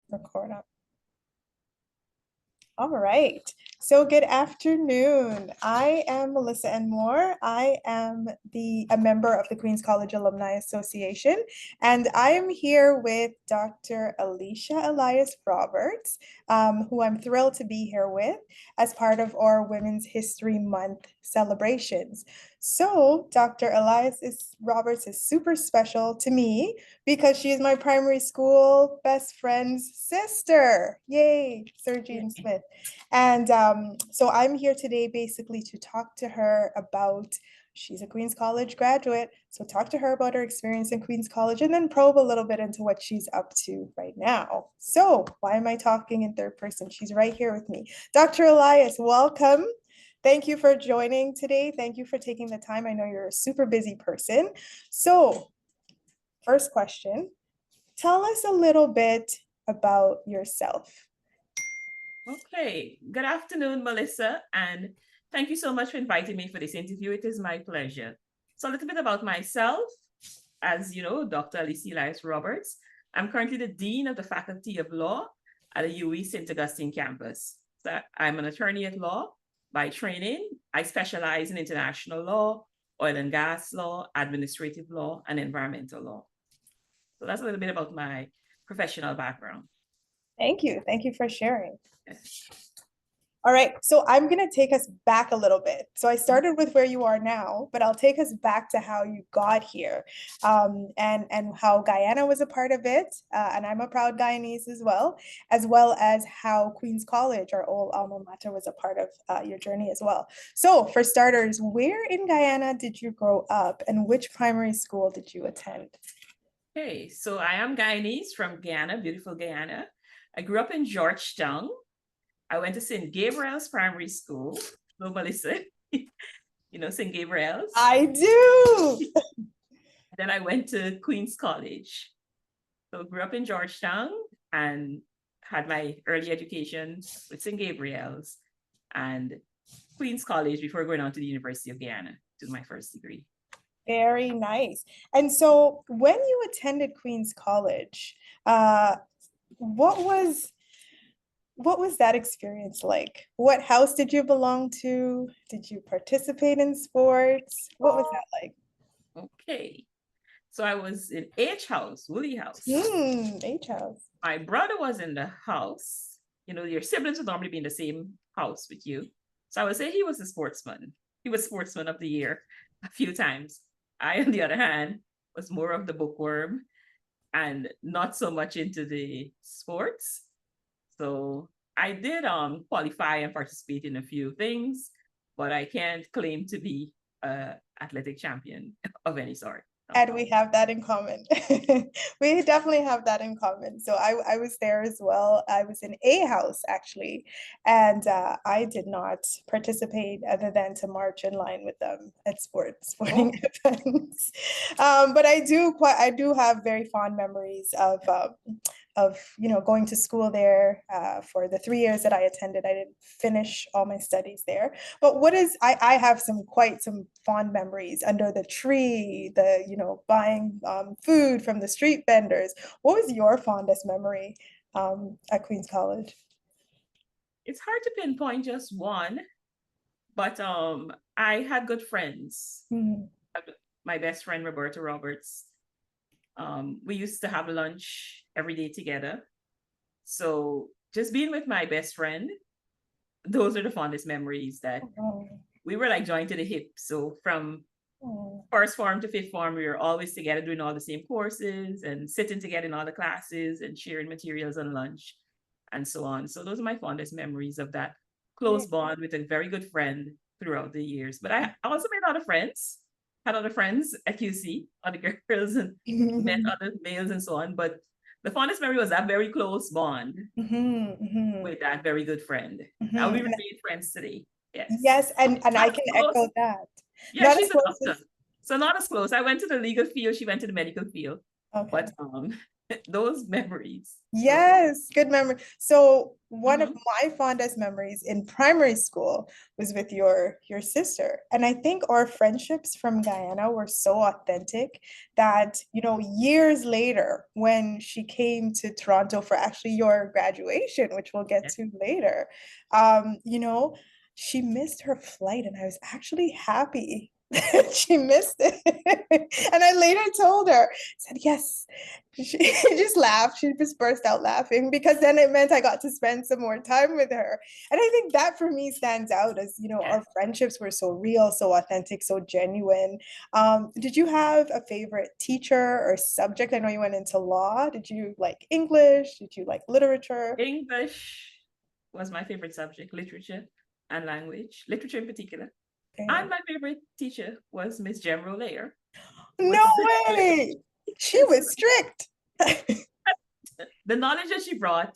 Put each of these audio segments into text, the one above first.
Record up. All right. So good afternoon. I am Melissa Enmore. I am a member of the Queens College Alumni Association, and I am here with Dr. Alicia Elias Roberts, who I'm thrilled to be here with as part of our Women's History Month celebrations. So Dr. Roberts is super special to me because she is my primary school best friend's sister. Yay, Sir Jean Smith. And so I'm here today basically to talk to her about, she's a Queens College graduate, so talk to her about her experience in Queens College and then probe a little bit into what she's up to right now. So why am I talking in third person? She's right here with me. Dr. Elias, welcome. Thank you for joining today. Thank you for taking the time. I know you're a super busy person. So first question, tell us a little bit about yourself. Okay, good afternoon, Melissa, and thank you so much for inviting me for this interview. It is my pleasure. So a little bit about myself. As you know, Dr. Alicia Elias Roberts. I'm currently the Dean of the Faculty of Law at the UWI St. Augustine campus. So I'm an attorney at law by training. I specialize in international law, oil and gas law, administrative law, and environmental law. So that's a little bit about my professional background. Thank you. Thank you for sharing. All right, so I'm going to take us back a little bit. So I started with where you are now, but I'll take us back to how you got here, and how Guyana was a part of it. And I'm a proud Guyanese as well as how Queens College, our old alma mater, was a part of your journey as well. So for starters, where in Guyana did you grow up and which primary school did you attend? Okay, so I am Guyanese from Guyana, beautiful Guyana. I grew up in Georgetown. I went to St. Gabriel's Primary School. No, Melissa, you know St. Gabriel's? I do. Then I went to Queens College. So grew up in Georgetown and had my early education with St. Gabriel's and Queens College before going on to the University of Guyana to do my first degree. Very nice. And so when you attended Queens College, what was that experience like? What house did you belong to? Did you participate in sports? What was that like? Okay. So I was in H house, Woolly house. H house. My brother was in the house. You know, your siblings would normally be in the same house with you. So I would say he was a sportsman. He was sportsman of the year a few times. I, on the other hand, was more of the bookworm and not so much into the sports. So I did qualify and participate in a few things, but I can't claim to be an athletic champion of any sort. And we have that in common. We definitely have that in common. So I was there as well. I was in A house actually, and I did not participate other than to march in line with them at sporting events. But I do have very fond memories of going to school there for the 3 years that I attended. I didn't finish all my studies there, but I have quite some fond memories under the tree, buying food from the street vendors. What was your fondest memory at Queens College? It's hard to pinpoint just one, but I had good friends. My best friend, Roberta Roberts. We used to have lunch every day together. So just being with my best friend, those are the fondest memories that we were like joined to the hip. So from first form to fifth form, we were always together doing all the same courses and sitting together in all the classes and sharing materials on lunch and so on. So those are my fondest memories of that close bond with a very good friend throughout the years. But I also made a lot of friends. Had other friends at QC, other girls, and met other males and so on. But the fondest memory was that very close bond with that very good friend. And we remain friends today. Yes. Yes, and I can echo that. Yeah, she's a doctor. So not as close. I went to the legal field, she went to the medical field. Okay. But those memories. Yes, good memory. So one of Mhm. my fondest memories in primary school was with your sister. And I think our friendships from Guyana were so authentic that, years later, when she came to Toronto for actually your graduation, which we'll get Yeah. to later, she missed her flight, and I was actually happy that she missed it. And I later told her, said, yes, she just laughed. She just burst out laughing because then it meant I got to spend some more time with her. And I think that for me stands out as, Yeah. our friendships were so real, so authentic, so genuine. Did you have a favorite teacher or subject? I know you went into law. Did you like English? Did you like literature? English was my favorite subject, literature and language, literature in particular. Okay. And my favorite teacher was Miss Jem Layer. No Was way. She yes, was strict. the knowledge that she brought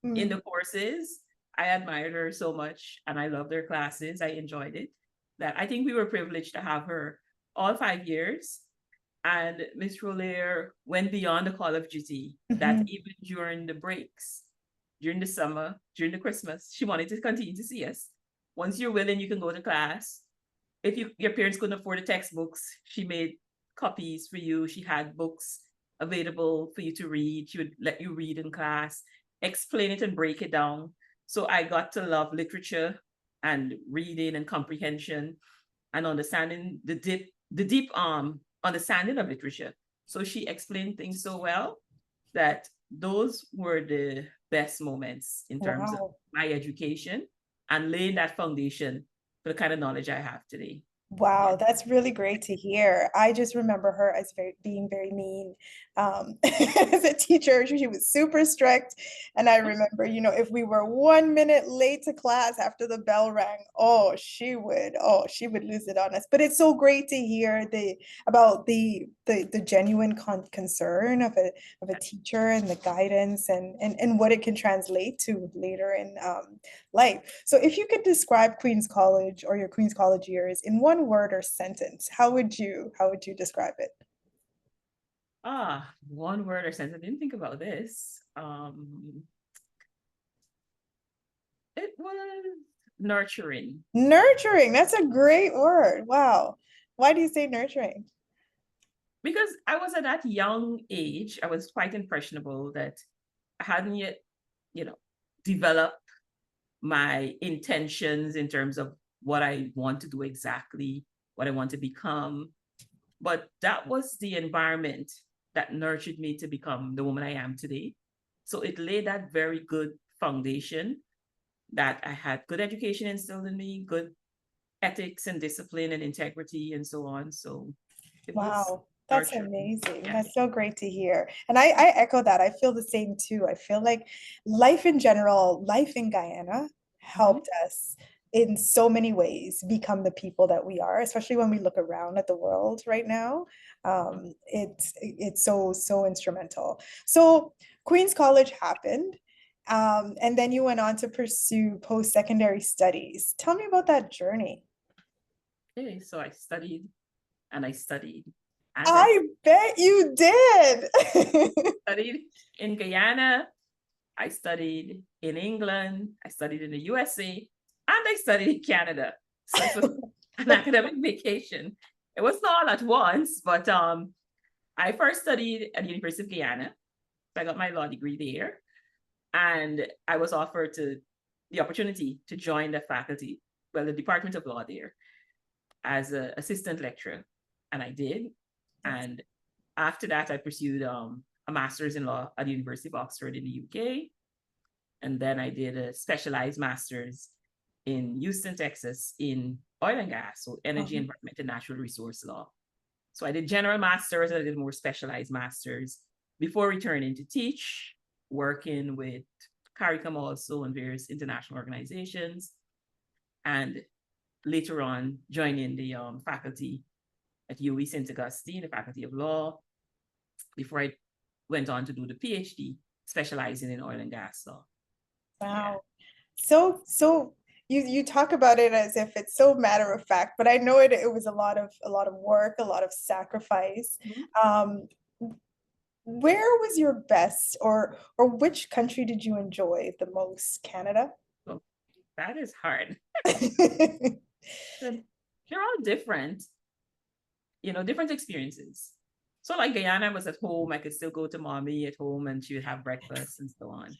in Mm, the courses, I admired her so much and I loved her classes. I enjoyed it. That I think we were privileged to have her all 5 years. And Miss Roller went beyond the call of duty that mhm. even during the breaks, during the summer, during the Christmas, she wanted to continue to see us. Once you're willing, you can go to class. If your parents couldn't afford the textbooks, she made copies for you. She had books available for you to read. She would let you read in class, explain it and break it down. So I got to love literature and reading and comprehension and understanding the deep understanding of literature. So she explained things so well that those were the best moments in terms of Wow. my education and laying that foundation for the kind of knowledge I have today. Yeah. Wow, that's really great to hear. I just remember her as being very mean. As a teacher, she was super strict. And I remember, if we were 1 minute late to class after the bell rang, she would lose it on us. But it's so great to hear about the genuine concern of a teacher and the guidance and what it can translate to later in life. So if you could describe Queen's College or your Queen's College years in one word or sentence, how would you describe it? One word or sentence. I didn't think about this. It was nurturing. Nurturing. That's a great word. Wow. Why do you say nurturing? Because I was at that young age, I was quite impressionable that I hadn't yet, you know, developed my intentions in terms of what I want to do exactly, what I want to become. But that was the environment that nurtured me to become the woman I am today. So it laid that very good foundation that I had good education instilled in me, good ethics and discipline and integrity and so on. So it was Wow, that's nurturing. amazing. Yeah. That's so great to hear. And I echo that. I feel the same too. I feel like life in general, life in Guyana Mhm. helped us in so many ways become the people that we are, especially when we look around at the world right now. It's so instrumental. So Queen's College happened, and then you went on to pursue post-secondary studies. Tell me about that journey. Okay, so I studied and I studied and I I bet you did. studied in Guyana. I studied in England. I studied in the USA, and I studied in Canada. So it was an academic vacation. It wasn't all at once, but I first studied at the University of Guyana. So I got my law degree there, and I was offered the opportunity to join the faculty, well, the Department of Law there, as an assistant lecturer, and I did. And after that, I pursued a master's in law at the University of Oxford in the UK. And then I did a specialized master's in Houston, Texas, in oil and gas, so energy, Um, environment, and natural resource law. So I did general masters, and I did more specialized masters before returning to teach, working with CARICOM also and various international organizations, and later on joining the faculty at UWI St. Augustine, the Faculty of Law, before I went on to do the PhD, specializing in oil and gas law. Yeah. wow. So you talk about it as if it's so matter of fact, but I know it was a lot of work, a lot of sacrifice. Mhm. Um, where was your best, or which country did you enjoy the most? Canada? So that is hard. They're all different, different experiences. So like Guyana was at home, I could still go to mommy at home and she would have breakfast and so on.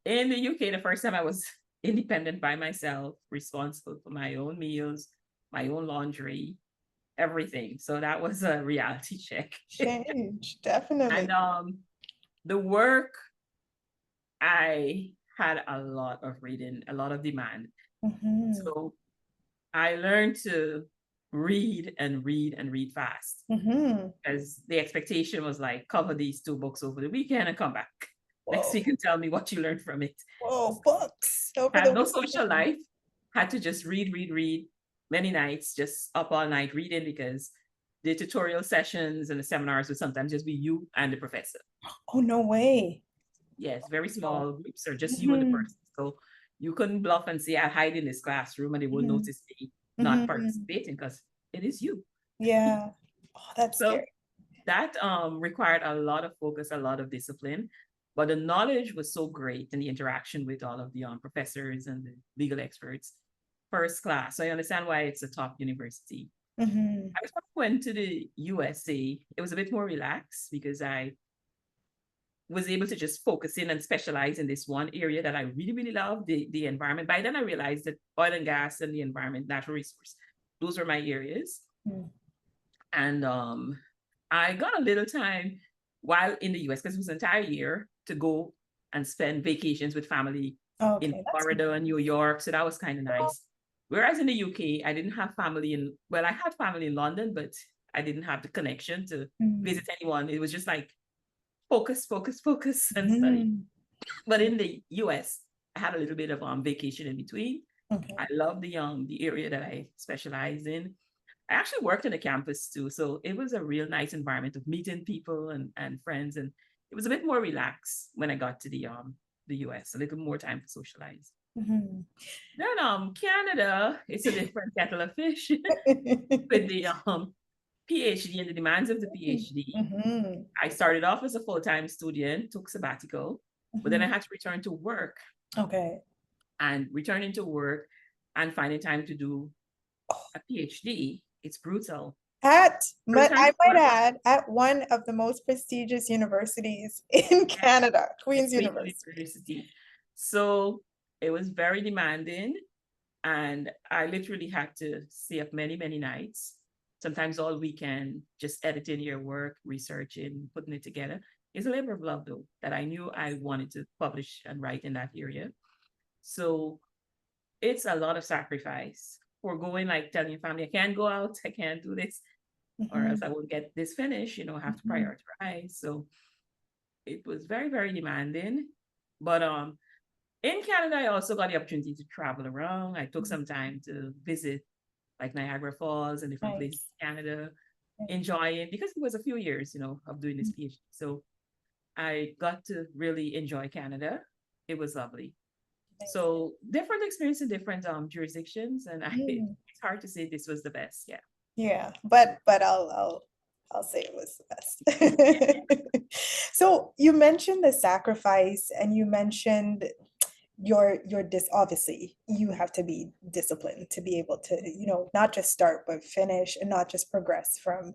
In the UK, the first time I was independent by myself, responsible for my own meals, my own laundry, everything. So that was a reality check. Change, definitely. And the work, I had a lot of reading, a lot of demand. Mm-hmm. So I learned to read and read and read fast. Mm-hmm. Because the expectation was like, cover these 2 books over the weekend and come back next Whoa. week and tell me what you learned from it. Whoa, books over Had the no weekend. social life, had to just read many nights, just up all night reading, because the tutorial sessions and the seminars would sometimes just be you and the professor. Oh, no way. Yes, very small groups, or just you and the Mm-hmm. person. So you couldn't bluff and say, I'll hide in this classroom and they would Mm-hmm. notice me not Mm-hmm. participating, because it is you. Yeah. Oh, that's So scary. that required a lot of focus, a lot of discipline, but the knowledge was so great, and the interaction with all of the professors and the legal experts, first class. So I understand why it's a top university. Mm-hmm. I went to the USA. It was a bit more relaxed because I was able to just focus in and specialize in this one area that I really, really love, the environment. By then I realized that oil and gas and the environment, natural resource, those were my areas. Mm. And I got a little time while in the US, because it was an entire year, to go and spend vacations with family in Florida and New York. So that was kind of nice. Whereas in the UK, I didn't have family I had family in London, but I didn't have the connection to visit anyone. It was just like focus, focus, focus, and study. But in the US, I had a little bit of vacation in between. Okay. I love the area that I specialized in. I actually worked on a campus too, so it was a real nice environment of meeting people and friends, and it was a bit more relaxed when I got to the US, a little more time to socialize. Mm-hmm. Then Canada, it's a different kettle of fish with the PhD and the demands of the PhD. Mm-hmm. I started off as a full-time student, took sabbatical, but then I had to return to work. Okay. And returning to work and finding time to do a PhD, it's brutal. I might add, at one of the most prestigious universities in Canada, Queen's University. So it was very demanding, and I literally had to stay up many, many nights, sometimes all weekend, just editing your work, researching, putting it together. It's a labor of love, though, that I knew I wanted to publish and write in that area. So it's a lot of sacrifice for going, like telling your family, I can't go out, I can't do this, or else I won't get this finished, I have to prioritize. So it was very, very demanding. But in Canada, I also got the opportunity to travel around. I took some time to visit like Niagara Falls and different places in Canada, enjoying, because it was a few years, of doing this PhD. So I got to really enjoy Canada. It was lovely. So different experience in different jurisdictions, and it's hard to say this was the best. Yeah. Yeah, but I'll say it was the best. So you mentioned the sacrifice, and you mentioned your obviously you have to be disciplined to be able to not just start but finish, and not just progress from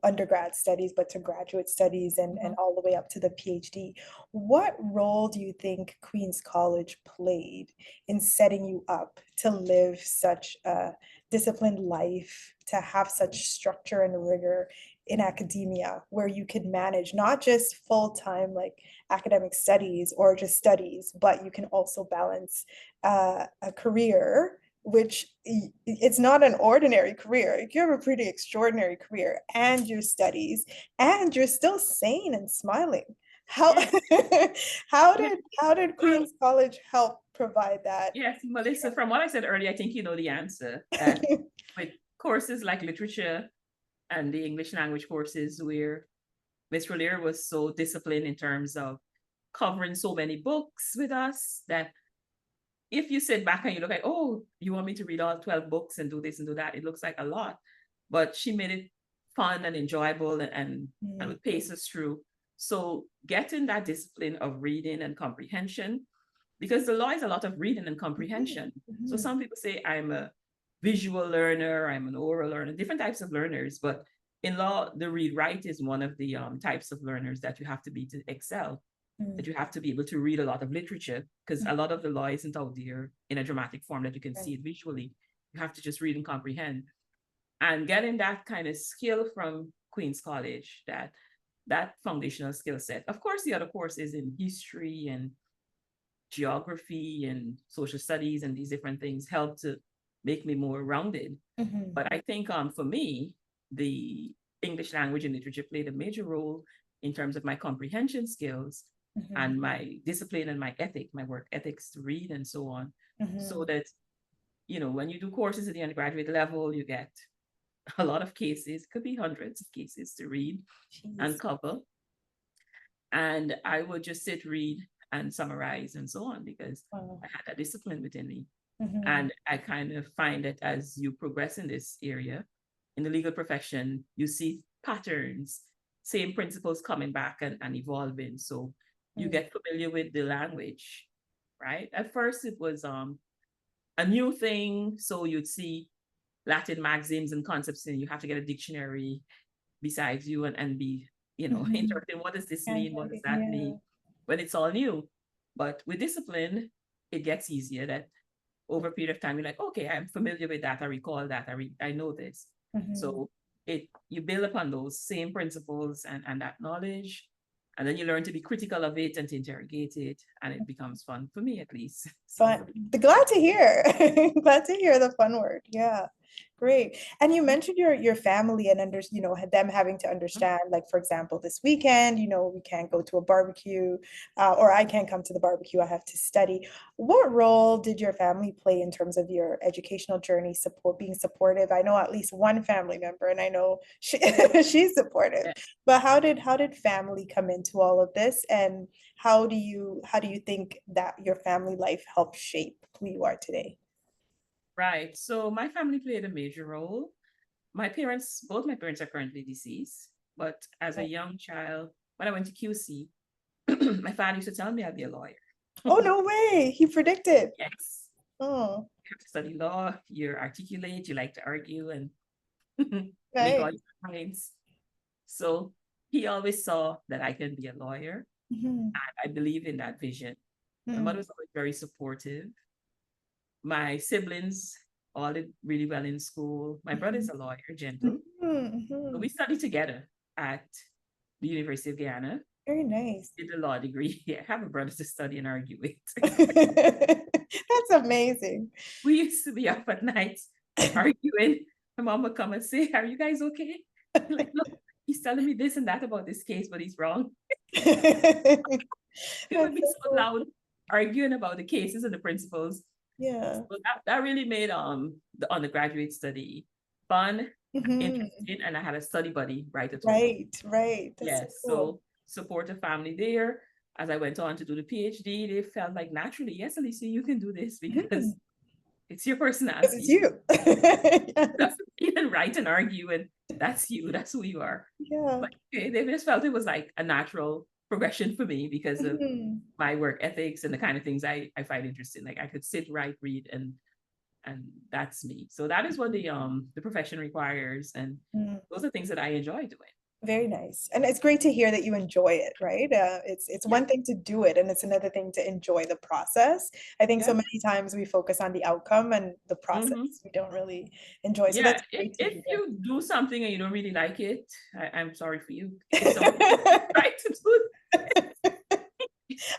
undergrad studies but to graduate studies, and all the way up to the PhD. What role do you think Queen's College played in setting you up to live such a disciplined life, to have such structure and rigor in academia, where you could manage not just full-time like academic studies or just studies, but you can also balance a career, which it's not an ordinary career. You have a pretty extraordinary career, and your studies, and you're still sane and smiling. How how did Queen's College help provide that? Yes, Melissa, from what I said earlier, I think you know the answer. That with courses like literature and the English language courses, where Ms. Roller was so disciplined in terms of covering so many books with us, that if you sit back and you look at, oh, you want me to read all 12 books and do this and do that, it looks like a lot. But she made it fun and enjoyable, and would pace us through. So getting that discipline of reading and comprehension, because the law is a lot of reading and comprehension. So some people say I'm a visual learner, I'm an oral learner, different types of learners. But in law, the read write is one of the types of learners that you have to be to excel, that you have to be able to read a lot of literature, because a lot of the law isn't out there in a dramatic form that you can see it visually. You have to just read and comprehend. And getting that kind of skill from Queen's College, that foundational skill set. Of course, the other courses in history and geography and social studies and these different things help to make me more rounded. But I think for me, the English language and literature played a major role in terms of my comprehension skills and my discipline and my ethic, my work ethics to read and so on. So that, when you do courses at the undergraduate level, you get a lot of cases, could be hundreds of cases to read and cover. And I would just sit, read, and summarize and so on, because I had that discipline within me. And I kind of find that as you progress in this area, in the legal profession, you see patterns, same principles coming back and evolving. So you get familiar with the language, right? At first, it was a new thing. So you'd see Latin maxims and concepts, and you have to get a dictionary besides you and be, interpreting what does this mean? What does that mean? When it's all new. But with discipline, it gets easier that over a period of time, you're like, okay, I'm familiar with that. I recall that. I know this. So you build upon those same principles and that knowledge. And then you learn to be critical of it and to interrogate it. And it becomes fun, for me at least. Fun. Glad to hear. Glad to hear the fun word. Yeah. Great. And you mentioned your family and them having to understand, like, for example, this weekend, we can't go to a barbecue, or I can't come to the barbecue. I have to study. What role did your family play in terms of your educational journey, being supportive? I know at least one family member, and I know she's supportive. Yeah. But how did family come into all of this, and how do you think that your family life helped shape who you are today? Right. So my family played a major role. Both my parents are currently deceased, but as a young child, when I went to QC, my father used to tell me I'd be a lawyer. Oh, no way. He predicted. Yes. Oh, You have to study law, you're articulate, you like to argue and make all right. your points. So he always saw that I can be a lawyer. And I believe in that vision. My mother was always very supportive. My siblings all did really well in school. My brother's a lawyer, gentle. So we studied together at the University of Guyana. Very nice. Did a law degree. Yeah, I have a brother to study and argue with. That's amazing. We used to be up at night arguing. My mom would come and say, "Are you guys okay?" Like, look, he's telling me this and that about this case, but he's wrong. We would be so loud arguing about the cases and the principles. Yeah. So that really made the undergraduate study fun, interesting, and I had a study buddy right at home. Right. That's Yes, so cool. so support a family there. As I went on to do the PhD, they felt like naturally, yes, Alicia, you can do this because it's your Because it's personality. you. That's you can write and argue, and that's you. That's who you are. Yeah. But okay, they just felt it was like a natural progression for me because of my work ethics and the kind of things I find interesting. Like I could sit, write, read, and that's me. So that is what the profession requires, and those are things that I enjoy doing. Very nice. And it's great to hear that you enjoy it, right? It's Yeah. one thing to do it, and it's another thing to enjoy the process. I think so Yeah. many times we focus on the outcome and the process we don't really enjoy. So that's If, great to hear. you do something and you don't really like it, I'm sorry for you. If someone try to do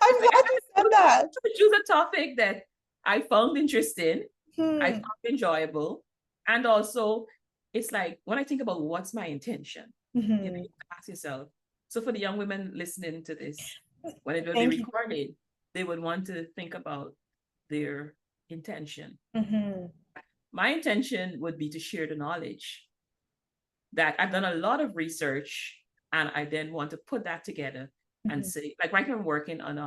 I'm glad you said that. to choose a topic that I found interesting, I Hmm. found enjoyable, and also it's like when I think about what's my intention, you ask yourself. So for the young women listening to this, when it will be Thank you. recorded, they would want to think about their intention. My intention would be to share the knowledge that I've done a lot of research, and I then want to put that together and say, like right now I'm working on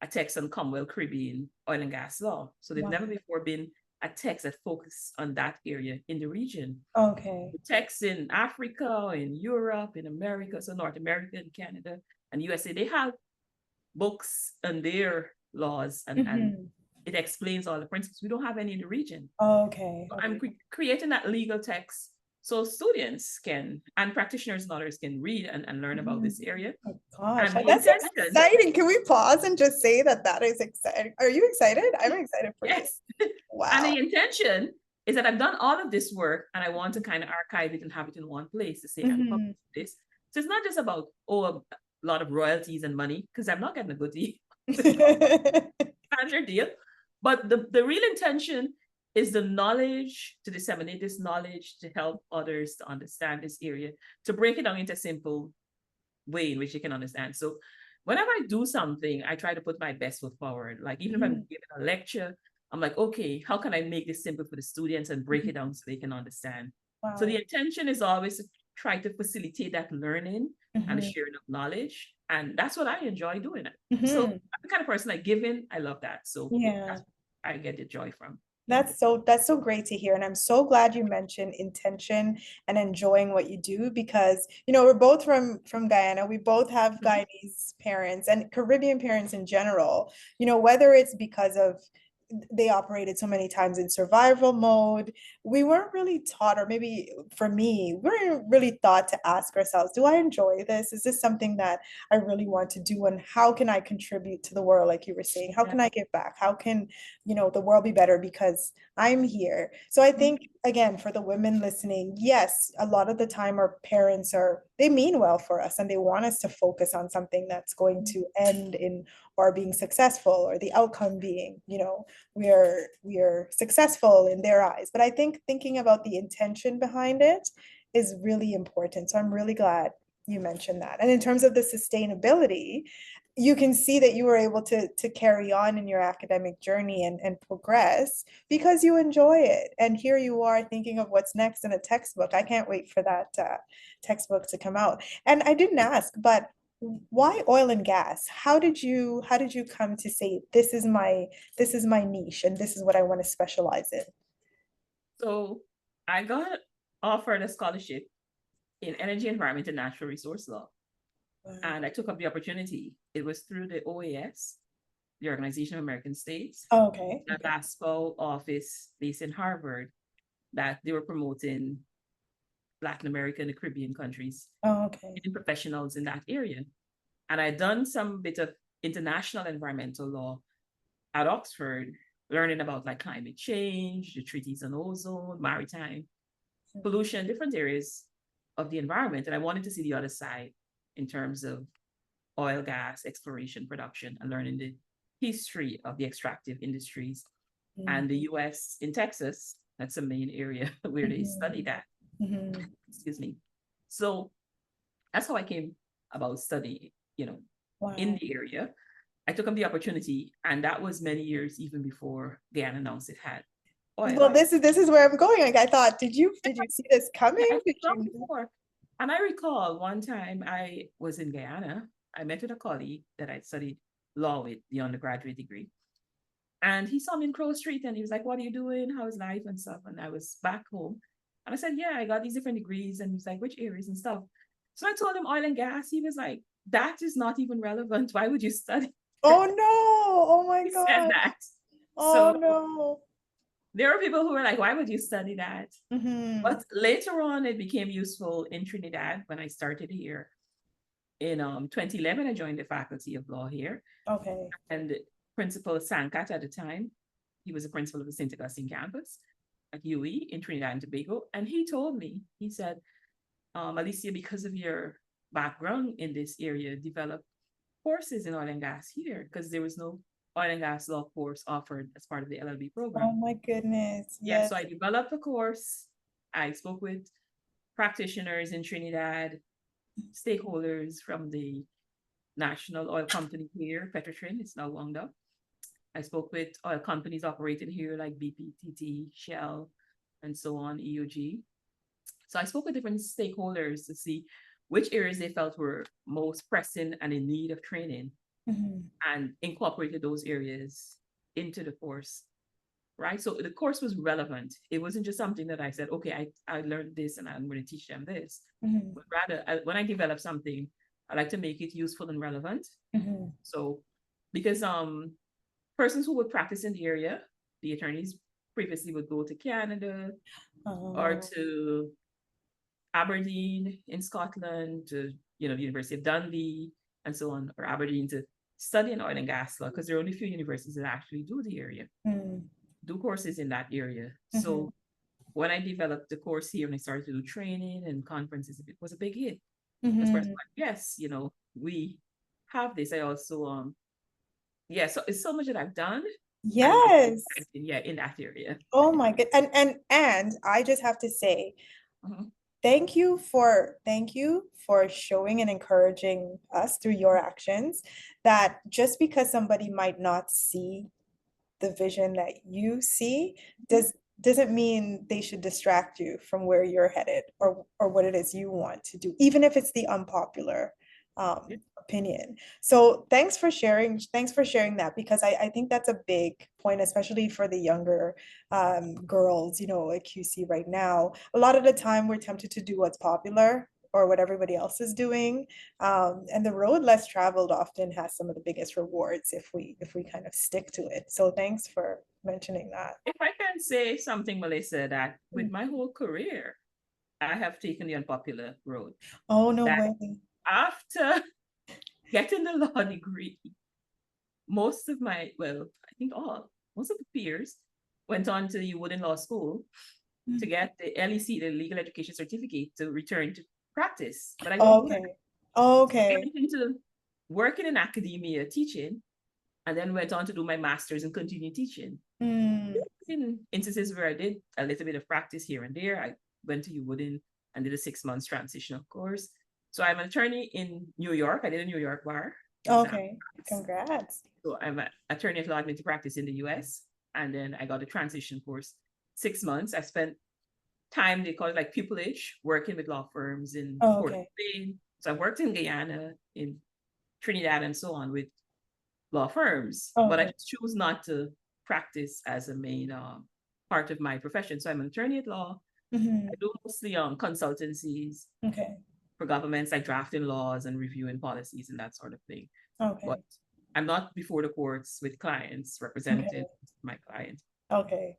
a text on Commonwealth Caribbean oil and gas law. So there's never before been a text that focuses on that area in the region. Okay. Texts in Africa, in Europe, in America, so North America and Canada, And USA, they have books and their laws, and it explains all the principles. We don't have any in the region. Okay. So I'm creating that legal text so students can, and practitioners and others can read and learn about this area. Oh gosh, And the that's intention, exciting. Can we pause and just say that that is exciting? Are you excited? I'm excited for you. yes. Wow. And the intention is that I've done all of this work and I want to kind of archive it and have it in one place to say I published this. So it's not just about, a lot of royalties and money, because I'm not getting a good deal. Standard deal. But the real intention is the knowledge, to disseminate this knowledge, to help others to understand this area, to break it down into a simple way in which you can understand. So whenever I do something, I try to put my best foot forward. Like even if I'm giving a lecture, I'm like, okay, how can I make this simple for the students and break it down so they can understand? Wow. So the intention is always to try to facilitate that learning and the sharing of knowledge. And that's what I enjoy doing. So I'm the kind of person like giving, I love that. So that's I get the joy from. That's so great to hear. And I'm so glad you mentioned intention and enjoying what you do, because, we're both from Guyana. We both have Guyanese parents and Caribbean parents in general, whether it's because of they operated so many times in survival mode. We weren't really taught, or maybe for me, we weren't really taught to ask ourselves, do I enjoy this? Is this something that I really want to do? And how can I contribute to the world? Like you were saying, how can I give back? How can, the world be better because I'm here? So I think, again, for the women listening, yes, a lot of the time our parents they mean well for us and they want us to focus on something that's going to end in our being successful, or the outcome being, we are successful in their eyes. But I think thinking about the intention behind it is really important. So I'm really glad you mentioned that. And in terms of the sustainability, you can see that you were able to carry on in your academic journey and progress because you enjoy it. And here you are thinking of what's next in a textbook. I can't wait for that textbook to come out. And I didn't ask, but why oil and gas? How did you come to say this is my niche and this is what I want to specialize in? So I got offered a scholarship in energy, environment, and natural resource law. Wow. And I took up the opportunity. It was through the OAS, the Organization of American States. Oh, okay. A Glasgow office based in Harvard, that they were promoting Latin America and the Caribbean countries. Oh, okay. And professionals in that area. And I'd done some bit of international environmental law at Oxford, learning about like climate change, the treaties on ozone, maritime pollution, different areas of the environment. And I wanted to see the other side in terms of oil, gas, exploration, production, and learning the history of the extractive industries. And the US in Texas, that's the main area where they study that. Excuse me. So that's how I came about studying, wow. in the area. I took up the opportunity, and that was many years even before Guyana announced it had oil. Well, this is where I'm going. Like I thought, did you see this coming? Before. And I recall one time I was in Guyana. I met with a colleague that I studied law with, the undergraduate degree. And he saw me in Crow Street and he was like, what are you doing? How is life and stuff? And I was back home. And I said, yeah, I got these different degrees. And he was like, which areas and stuff? So I told him oil and gas. He was like, that is not even relevant. Why would you study? Oh, no. Oh, my God. He said that. Oh, so, no. There are people who were like, why would you study that? But later on, it became useful in Trinidad when I started here. In 2011, I joined the faculty of law here. Okay. And Principal Sankat at the time, he was a principal of the St. Augustine campus at UE in Trinidad and Tobago. And he told me, he said, Alicia, because of your background in this area, develop courses in oil and gas here, because there was no oil and gas law course offered as part of the LLB program. Oh my goodness. Yeah, so I developed a course. I spoke with practitioners in Trinidad, stakeholders from the national oil company here, Petrotrin, it's now wound up. I spoke with oil companies operating here like BP, TT, Shell, and so on, EOG. So I spoke with different stakeholders to see which areas they felt were most pressing and in need of training, and incorporated those areas into the course, right? So the course was relevant. It wasn't just something that I said, okay, I learned this and I'm going to teach them this. But rather, when I develop something, I like to make it useful and relevant. Mm-hmm. So, because persons who would practice in the area, the attorneys previously would go to Canada or Oh. to Aberdeen in Scotland, to the University of Dundee and so on, or Aberdeen to study in oil and gas law, because there are only a few universities that actually do the area, do courses in that area. Mm-hmm. So when I developed the course here and I started to do training and conferences, it was a big hit. That's where I was Mm-hmm. like, yes, we have this. I also so it's so much that I've done, and I'm Yes. in that area. Oh my good. And I just have to say, Mhm. thank you for showing and encouraging us through your actions that just because somebody might not see the vision that you see doesn't mean they should distract you from where you're headed or what it is you want to do, even if it's the unpopular Yeah. opinion. So thanks for sharing that, because I think that's a big point, especially for the younger girls, at QC right now. A lot of the time we're tempted to do what's popular or what everybody else is doing, and the road less traveled often has some of the biggest rewards if we kind of stick to it. So thanks for mentioning that. If I can say something, Melissa, that with my whole career, I have taken the unpopular road. Oh, no That way. after getting the law degree, most of my, well, I think most of the peers went on to the Wooden Law School to get the LEC, the Legal Education Certificate, to return to practice. But I don't do that. Okay. I Okay. went into working in academia, teaching, and then went on to do my master's and continue teaching. Mm. In instances where I did a little bit of practice here and there, I went to UWooden and did a 6 months transitional course. So I'm an attorney in New York. I did a New York bar exam. Okay. Congrats. So I'm an attorney at law admitted to practice in the US. And then I got a transition course, 6 months. I spent time, they call it like pupillage, working with law firms in Oh, Port of okay. Spain. So I worked in Guyana, in Trinidad, and so on with law firms. But I Okay. just choose not to practice as a main part of my profession. So I'm an attorney at law. I do mostly consultancies Okay. for governments, like drafting laws and reviewing policies and that sort of thing. Okay. But I'm not before the courts with clients, representative my client, Okay.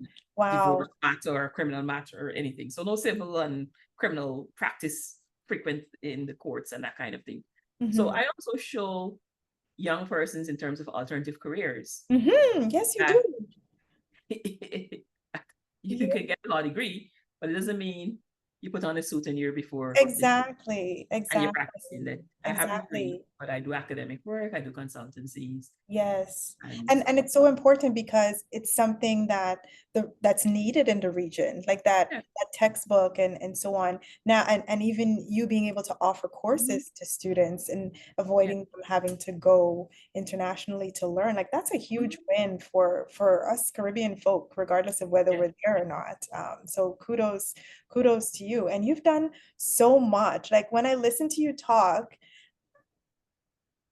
divorce Wow. matter or criminal matter or anything. So no civil and criminal practice frequent in the courts and that kind of thing. So I also show young persons in terms of alternative careers Yes, you that do. you You could get a law degree, but it doesn't mean you put on a suit and year before exactly. and you're Exactly. practicing that. I have a degree, Exactly. but I do academic work, I do consultancies, Yes. and And it's so important because it's something that's needed in the region, like yeah. that textbook and so on. Now, and even you being able to offer Mhm. courses to students and Yeah. avoiding them having to go internationally to learn, like that's a huge Mhm. win for us Caribbean folk, regardless of whether Yeah. we're there or not. So kudos to you. And you've done so much. Like when I listen to you talk,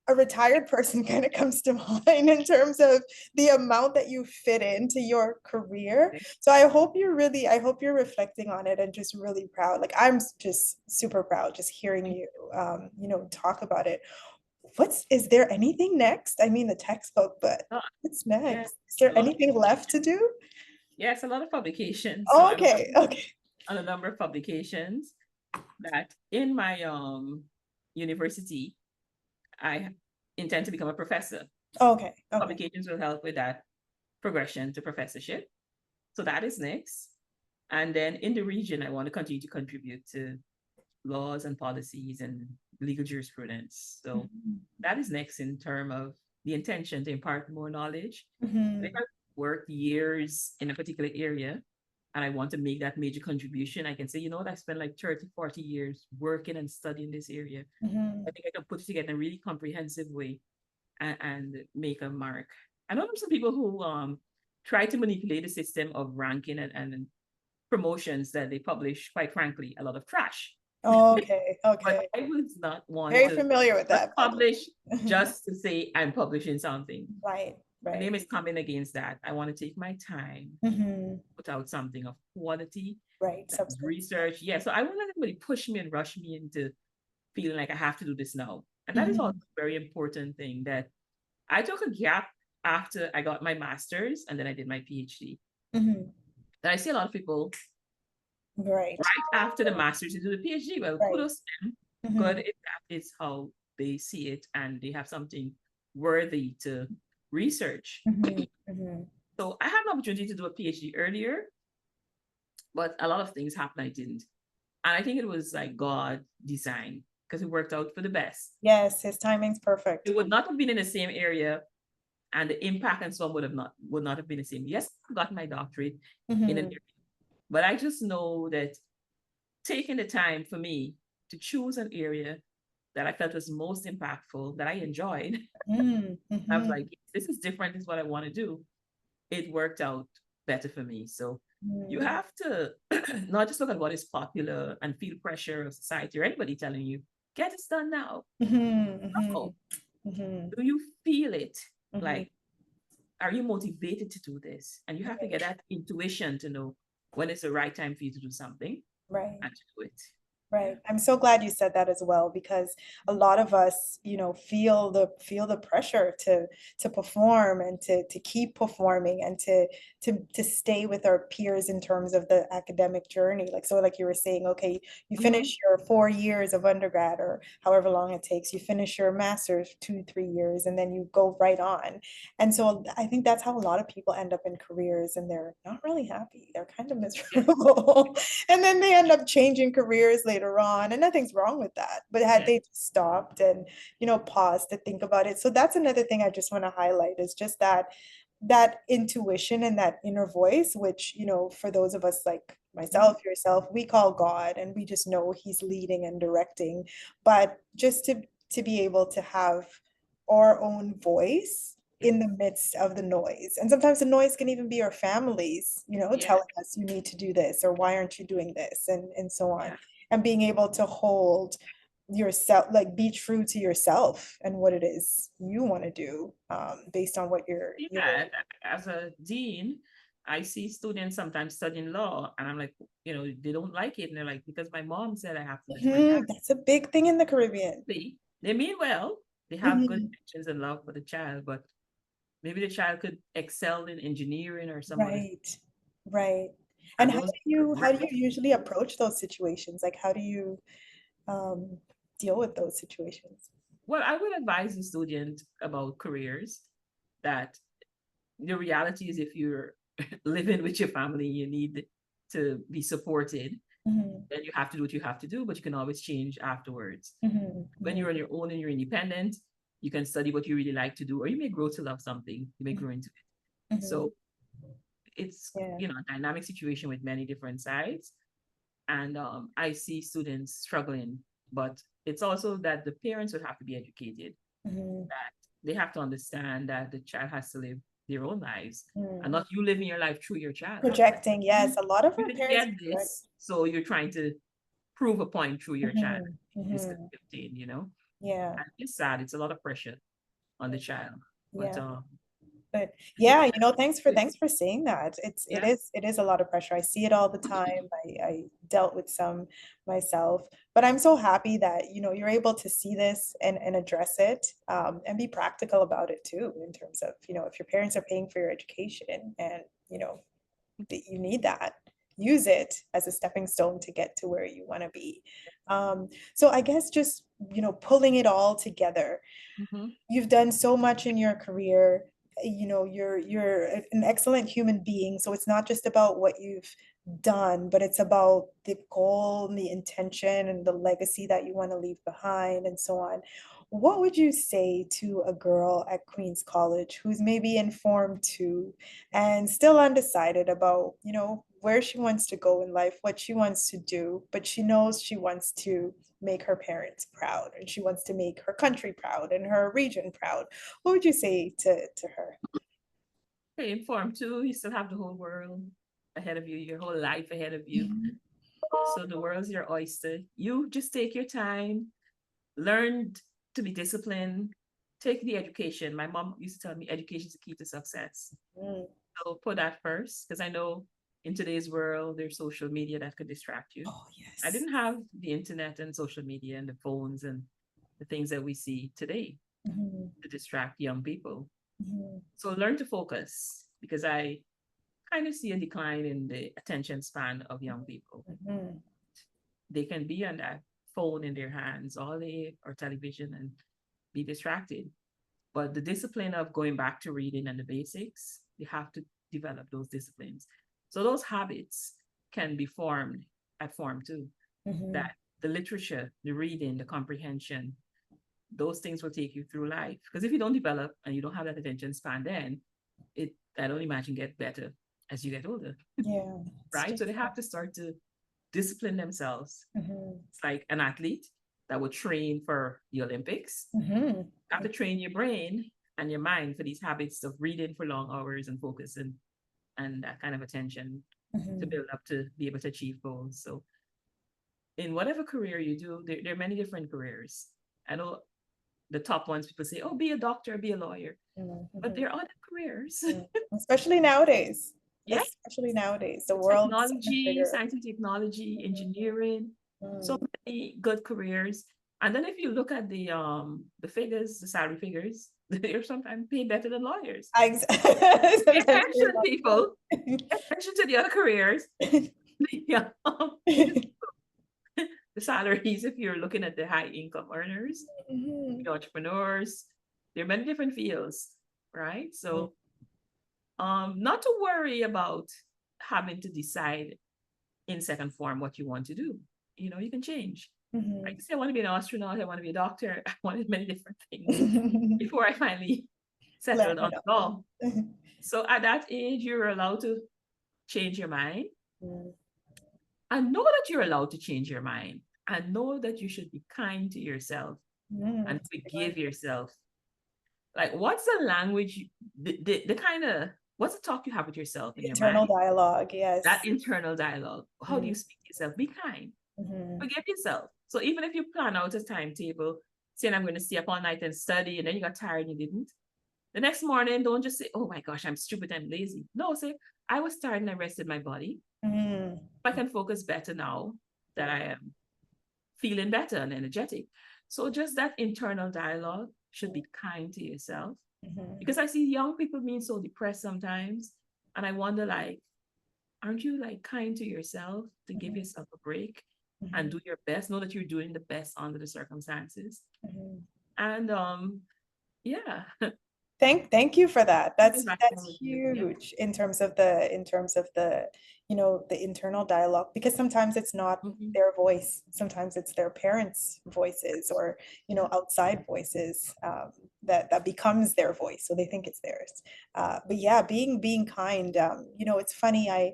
a retired person kind of comes to mind in terms of the amount that you fit into your career. So I hope you're reflecting on it and just really proud. Like I'm just super proud just hearing you, talk about it. Is there anything next? I mean, the textbook, but Oh, what's yeah. next? Is A there lot of anything left to do? yes, a lot of publications. So Oh, I'm okay, working okay, on a number of publications that in my university I intend to become a professor. okay, okay. Publications will help with that progression to professorship. So that is next. And then in the region, I want to continue to contribute to laws and policies and legal jurisprudence. So that is next in terms of the intention to impart more knowledge. And if Mhm, I work years in a particular area and I want to make that major contribution, I can say, you know what, I spent like 30, 40 years working and studying this area. I mhm. think I can put it together in a really comprehensive way and make a mark. I know there's some people who try to manipulate the system of ranking and promotions that they publish, quite frankly, a lot of trash. Okay, But okay. I would not want Very to familiar with just that, by the publish way. just to say I'm publishing something. Right, My right. name is coming against that. I want to take my time, Mhm. put out something of quality, Right, that is substance. research. Yeah, so I won't let anybody push me and rush me into feeling like I have to do this now. And that is also a very important thing, that I took a gap after I got my master's and then I did my PhD. That I see a lot of people Right. right after the master's to do the PhD. Well, Right. kudos to them. Good if that is how they see it and they have something worthy to research. So I had an opportunity to do a PhD earlier, but a lot of things happened I didn't. And I think it was like God design, because it worked out for the best. Yes, his timing's perfect. It would not have been in the same area, and the impact and so on would not have been the same. Yes, I got my doctorate in an area, but I just know that taking the time for me to choose an area that I felt was most impactful, that I enjoyed, I was like, this is different, this is what I want to do. It worked out better for me. So you have to not just look at what is popular and feel pressure of society or anybody telling you, get this done now. No. Do you feel it? Like, are you motivated to do this? And you have to get that intuition to know when it's the right time for you to do something. Right. And to do it. Right. I'm so glad you said that as well, because a lot of us, feel the pressure to perform and to keep performing and to stay with our peers in terms of the academic journey. Like you were saying, okay, you finish your 4 years of undergrad or however long it takes, you finish your master's 2, 3 years, and then you go right on. And so I think that's how a lot of people end up in careers, and they're not really happy. They're kind of miserable. And then they end up changing careers later on, and nothing's wrong with that, but had they stopped and paused to think about it. So that's another thing I just want to highlight, is just that intuition and that inner voice, which for those of us like myself, yourself, we call God, and we just know he's leading and directing. But just to be able to have our own voice in the midst of the noise. And sometimes the noise can even be our families, telling us you need to do this, or why aren't you doing this, and so on. And being able to hold yourself, like be true to yourself and what it is you want to do, based on what you're as a dean, I see students sometimes studying law, and I'm like, they don't like it, and they're like, because my mom said I have to. That's a big thing in the Caribbean. They mean well, they have good intentions and love for the child, but maybe the child could excel in engineering or something. Right. And how do you usually approach those situations? Like, how do you deal with those situations? Well, I would advise the student about careers, that the reality is, if you're living with your family, you need to be supported. Then you have to do what you have to do, but you can always change afterwards. When you're on your own and you're independent, you can study what you really like to do, or you may grow to love something, you may grow into it. So it's a dynamic situation with many different sides. And I see students struggling, but it's also that the parents would have to be educated, that they have to understand that the child has to live their own lives, and not you living your life through your child. Projecting, yes. A lot of our parents get this, so you're trying to prove a point through your child. This could be obtained, Yeah. And it's sad. It's a lot of pressure on the child. But yeah, thanks for saying that. It is a lot of pressure. I see it all the time. I dealt with some myself, but I'm so happy that you're able to see this and address it, and be practical about it too, in terms of if your parents are paying for your education, and that you need that, use it as a stepping stone to get to where you want to be. So I guess just pulling it all together, you've done so much in your career. You're an excellent human being, so it's not just about what you've done, but it's about the goal and the intention and the legacy that you want to leave behind, and so on. What would you say to a girl at Queen's College who's maybe informed too, and still undecided about where she wants to go in life, what she wants to do, but she knows she wants to make her parents proud, and she wants to make her country proud and her region proud? What would you say to her? Stay informed too. You still have the whole world ahead of you, your whole life ahead of you. So the world's your oyster. You just take your time, learn to be disciplined, take the education. My mom used to tell me education is the key to success. So put that first, because I know in today's world, there's social media that could distract you. Oh, yes. I didn't have the internet and social media and the phones and the things that we see today to distract young people. So learn to focus, because I kind of see a decline in the attention span of young people. They can be on that phone in their hands all day or television and be distracted. But the discipline of going back to reading and the basics, you have to develop those disciplines. So those habits can be formed at Form 2. That the literature, the reading, the comprehension, those things will take you through life. Because if you don't develop and you don't have that attention span, then I don't imagine get better as you get older. Yeah. Right? So they have to start to discipline themselves. It's like an athlete that would train for the Olympics. You have to train your brain and your mind for these habits of reading for long hours and focus and that kind of attention to build up to be able to achieve goals. So in whatever career you do, there are many different careers. I know the top ones, people say, oh, be a doctor, be a lawyer. But there are other careers. Especially nowadays. Yeah. Especially nowadays. The world. Technology, science and technology, engineering, so many good careers. And then if you look at the figures, the salary figures, they're sometimes paid better than lawyers. Pay attention, people. Pay attention to the other careers. Yeah. The salaries, if you're looking at the high income earners, the entrepreneurs, there are many different fields, right? So not to worry about having to decide in second form what you want to do. You know, you can change. I can say I want to be an astronaut, I want to be a doctor, I wanted many different things before I finally settled on the law. So at that age, you're allowed to change your mind. And know that you're allowed to change your mind, and know that you should be kind to yourself and forgive yourself. Like, what's the language, the kind of, what's the talk you have with yourself in internal your mind? Dialogue, yes. That internal dialogue. How do you speak to yourself? Be kind. Forgive yourself. So even if you plan out a timetable, saying I'm going to stay up all night and study, and then you got tired and you didn't, the next morning, don't just say, oh my gosh, I'm stupid, I'm lazy. No, say, I was tired and I rested my body. I can focus better now that I am feeling better and energetic. So just that internal dialogue, should be kind to yourself. Because I see young people being so depressed sometimes. And I wonder, like, aren't you like kind to yourself to give yourself a break and do your best? Know that you're doing the best under the circumstances. And yeah. Thank you for that. That's huge in terms of the you know, the internal dialogue, because sometimes it's not their voice, sometimes it's their parents' voices, or you know, outside voices that becomes their voice, so they think it's theirs. But yeah, being kind. You know, it's funny.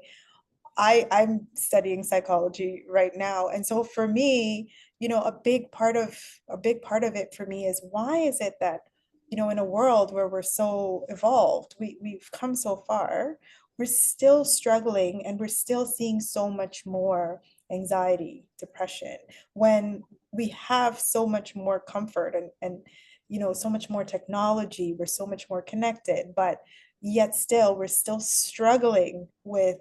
I'm studying psychology right now, and so for me, you know, a big part of it for me is, why is it that, you know, in a world where we're so evolved, we've come so far, we're still struggling and we're still seeing so much more anxiety, depression, when we have so much more comfort and you know, so much more technology, we're so much more connected, but yet still we're still struggling with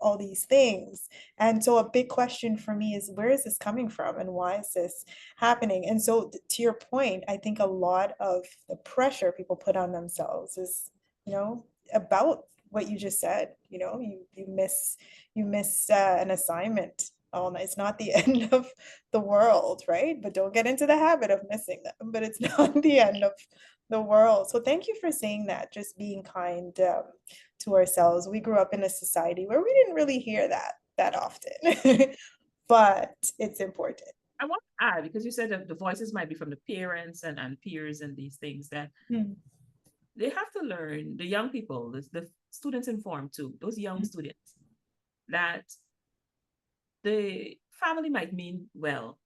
all these things. And so a big question for me is, where is this coming from and why is this happening? And so to your point, I think a lot of the pressure people put on themselves is, you know, about what you just said. You know, you miss an assignment. Oh, it's not the end of the world, right? But don't get into the habit of missing them. But it's not the end of the world. So thank you for saying that, just being kind to ourselves. We grew up in a society where we didn't really hear that often, but it's important. I want to add, because you said that the voices might be from the parents and peers and these things, that they have to learn, the young people, the students in Form 2, those young students, that the family might mean well,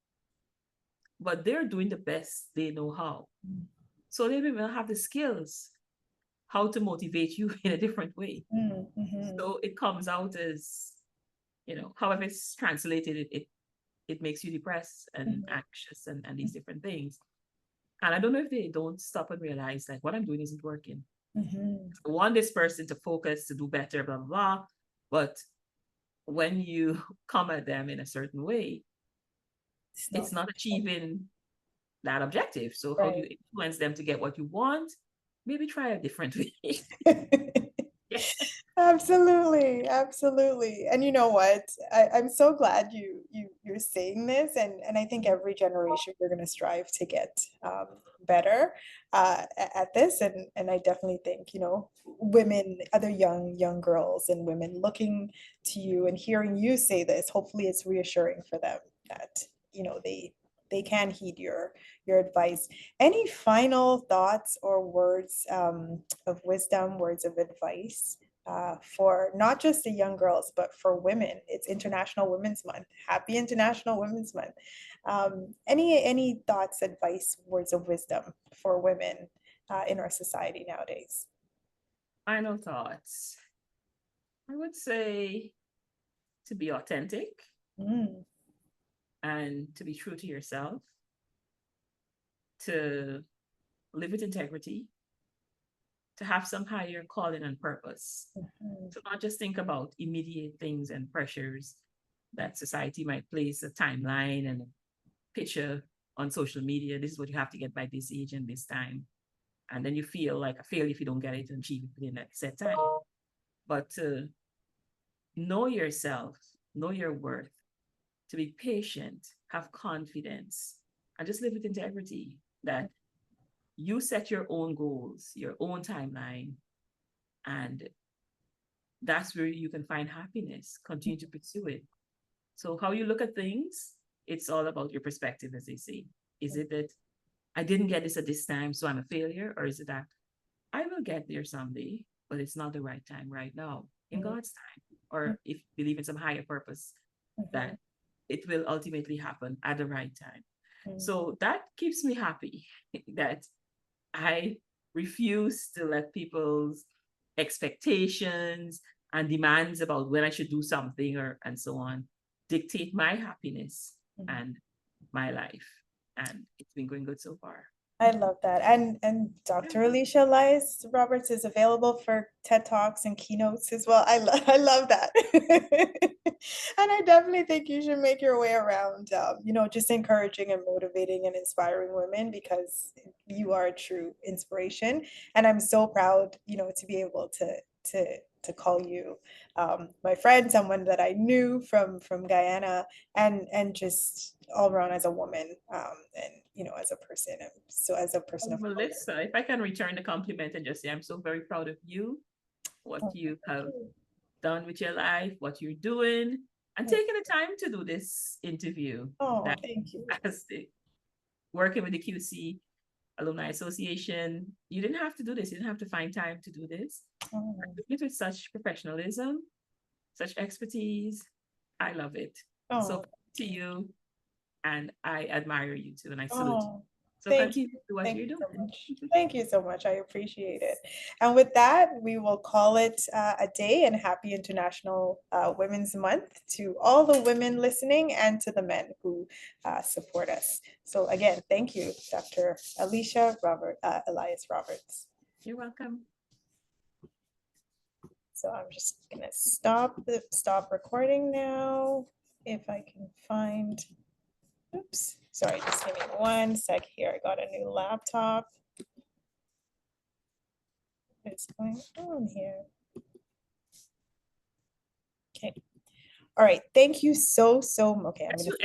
but they're doing the best they know how. So they will have the skills how to motivate you in a different way. So it comes out as, you know, however it's translated, it makes you depressed and anxious and these different things. And I don't know if they don't stop and realize, like, what I'm doing isn't working. I want this person to focus, to do better, blah, blah, blah. But when you come at them in a certain way, it's not achieving that objective. So how do you influence them to get what you want? Maybe try a different way. Yeah. Absolutely, absolutely. And you know what? I'm so glad you're saying this, and I think every generation we're going to strive to get better at this. And I definitely think, you know, women, other young girls and women looking to you and hearing you say this, hopefully it's reassuring for them that, you know, they can heed your advice. Any final thoughts or words of wisdom, words of advice for not just the young girls, but for women? It's International Women's Month. Happy International Women's Month. Any thoughts, advice, words of wisdom for women in our society nowadays? Final thoughts. I would say to be authentic and to be true to yourself, to live with integrity, to have some higher calling and purpose, to not just think about immediate things and pressures that society might place a timeline and a picture on social media. This is what you have to get by this age and this time. And then you feel like a failure if you don't get it and achieve it within that set time. But to know yourself, know your worth, to be patient, have confidence, and just live with integrity, that you set your own goals, your own timeline, and that's where you can find happiness. Continue to pursue it. So how you look at things, it's all about your perspective, as they say. Is it that I didn't get this at this time, so I'm a failure? Or is it that I will get there someday, but it's not the right time right now, in God's time? Or if you believe in some higher purpose, that it will ultimately happen at the right time. So that keeps me happy, that I refuse to let people's expectations and demands about when I should do something and so on dictate my happiness and my life. And it's been going good so far. I love that. And Dr. Alicia Elias Roberts is available for TED Talks and keynotes as well. I love that. And I definitely think you should make your way around, you know, just encouraging and motivating and inspiring women, because you are a true inspiration. And I'm so proud, you know, to be able to call you my friend, someone that I knew from Guyana, and just all around as a woman, and you know, as a person, and so as a person of Melissa, if I can return the compliment and just say I'm so very proud of you, what you have done with your life, what you're doing, and taking the time to do this interview. Thank you. Working with the QC Alumni Association, you didn't have to do this. You didn't have to find time to do this. With such professionalism, such expertise. I love it. So to you, and I admire you too, and I salute you. So continue to do what you're doing. Thank you so much. I appreciate it. And with that, we will call it a day, and happy International Women's Month to all the women listening and to the men who support us. So again, thank you, Dr. Alicia Elias Roberts. You're welcome. So I'm just gonna stop recording now, if I can find. Oops, sorry, just give me 1 sec here. I got a new laptop. What's going on here? Okay. All right. Thank you so, okay. I'm gonna